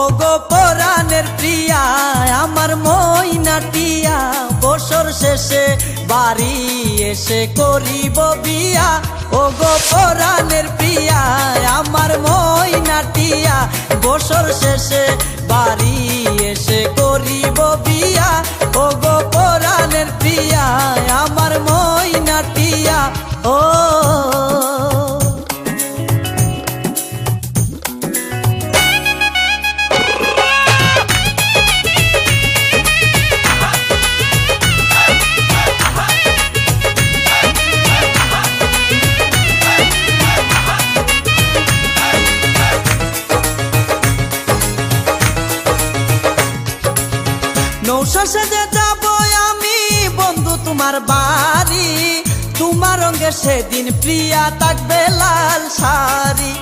ওগো পরাণের প্রিয়া আমার মইনাটিয়া, বছর শেষে বাড়ি এসে করিব বিয়া। ওগো পরাণের প্রিয়া আমার মইনাটিয়া, বছর শেষে বাড়ি এসে করিব বিয়া। ওগো পরাণের প্রিয়া আমার মইনাটিয়া। ও নৌশাসে যে যাব আমি বন্ধু তোমার বাড়ি, তোমার রঙে সেদিন প্রিয়া থাকবে লাল শাড়ি।